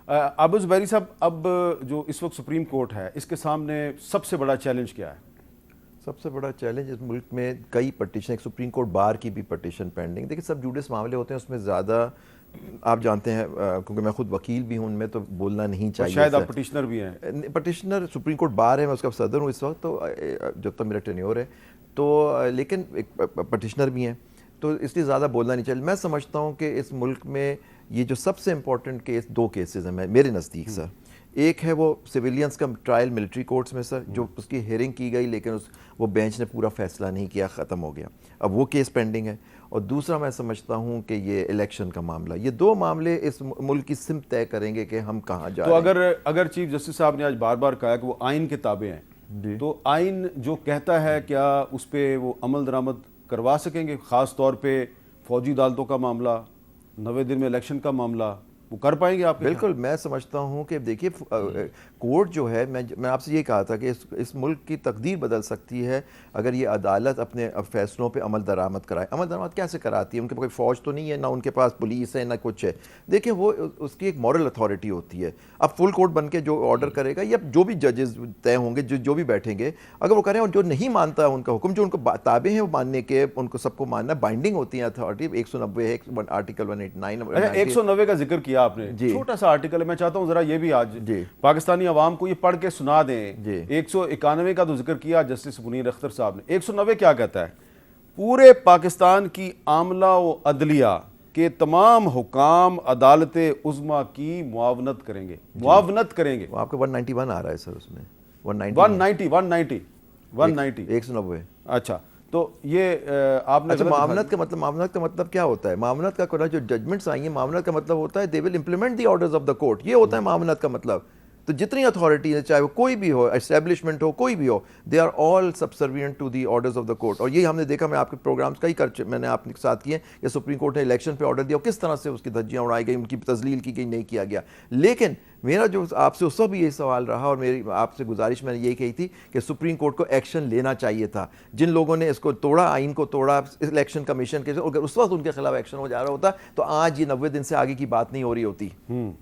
عابد زبیری صاحب، اب جو اس وقت سپریم کورٹ ہے اس کے سامنے سب سے بڑا چیلنج کیا ہے؟ سب سے بڑا چیلنج اس ملک میں کئی پٹیشن، ایک سپریم کورٹ بار کی بھی پٹیشن پینڈنگ. دیکھیں سب جوڈس معاملے ہوتے ہیں، اس میں زیادہ آپ جانتے ہیں کیونکہ میں خود وکیل بھی ہوں، ان میں تو بولنا نہیں چاہیے. شاید آپ پٹیشنر بھی ہیں. پٹیشنر سپریم کورٹ بار ہے، میں اس کا صدر ہوں اس وقت، تو جب تک میرا ٹینیور ہے تو، لیکن ایک پٹیشنر بھی ہیں تو اس لیے زیادہ بولنا نہیں چاہیے. میں سمجھتا ہوں کہ اس ملک میں یہ جو سب سے امپورٹنٹ کیس، دو کیسز ہیں میرے نزدیک سر. ایک ہے وہ سویلینس کا ٹرائل ملٹری کورٹس میں سر، جو اس کی ہیئرنگ کی گئی لیکن وہ بینچ نے پورا فیصلہ نہیں کیا، ختم ہو گیا، اب وہ کیس پینڈنگ ہے. اور دوسرا میں سمجھتا ہوں کہ یہ الیکشن کا معاملہ، یہ دو معاملے اس ملک کی سمت طے کریں گے کہ ہم کہاں جا رہے ہیں. تو اگر چیف جسٹس صاحب نے آج بار بار کہا کہ وہ آئین کے تابع ہیں، تو آئین جو کہتا ہے کیا اس پہ وہ عمل درآمد کروا سکیں گے؟ خاص طور پہ فوجی عدالتوں کا معاملہ، 90 دن میں الیکشن کا معاملہ، وہ کر پائیں گے آپ؟ بالکل. میں سمجھتا ہوں کہ دیکھیے کورٹ جو ہے، میں آپ سے یہ کہا تھا کہ اس ملک کی تقدیر بدل سکتی ہے اگر یہ عدالت اپنے فیصلوں پہ عمل درآمد کرائے. عمل درآمد کیسے کراتی ہے؟ ان کے کوئی فوج تو نہیں ہے، نہ ان کے پاس پولیس ہے، نہ کچھ ہے. دیکھیں وہ اس کی ایک مورل اتھارٹی ہوتی ہے. اب فل کورٹ بن کے جو آرڈر کرے گا، یا جو بھی ججز طے ہوں گے، جو بھی بیٹھیں گے، اگر وہ کریں اور جو نہیں مانتا ان کا حکم، جو ان کو تابع ہیں وہ ماننے کے، ان کو سب کو ماننا، بائنڈنگ ہوتی ہیں اتھارٹی. 190 ہے آرٹیکل 189. 190 کا ذکر کیا آپ نے، چھوٹا سا آرٹیکل ہے، میں چاہتا ہوں ذرا یہ بھی آج پاکستانی عوام کو یہ پڑھ کے سنا دیں. 191 کا تو ذکر کیا جسٹس منیر اختر صاحب نے. 190 کیا کہتا ہے؟ پورے پاکستان کی عاملہ و عدلیہ کے تمام حکام عدالت عظمیٰ کی معاونت کریں گے. معاونت کریں گے. آپ کا 191 آ رہا ہے سر، اس میں 190 190. اچھا تو یہ آپ نے معاونت کا مطلب کیا ہوتا ہے؟ معاونت کا جو ججمنٹس آئی ہیں، معاونت کا مطلب ہوتا ہے they will implement the orders of the court. یہ ہوتا ہے معاونت کا مطلب. تو جتنی اتھارٹی ہے، چاہے وہ کوئی بھی ہو، اسٹیبلشمنٹ ہو، کوئی بھی ہو، they are all subservient to the orders of the court. اور یہ ہم نے دیکھا، میں آپ کے پروگرامز میں نے آپ کے ساتھ کیے کہ سپریم کورٹ نے الیکشن پہ آرڈر دیا اور کس طرح سے اس کی دھجیاں اڑائی گئی، ان کی تذلیل کی گئی، نہیں کیا گیا. لیکن میرا جو آپ سے اس وقت بھی یہی سوال رہا اور میری آپ سے گزارش میں نے یہی کہی تھی کہ سپریم کورٹ کو ایکشن لینا چاہیے تھا. جن لوگوں نے اس کو توڑا، آئین کو توڑا، الیکشن کمیشن کے، اگر اس وقت ان کے خلاف ایکشن ہو جا رہا ہوتا تو آج یہ 90 دن سے آگے کی بات نہیں ہو رہی ہوتی.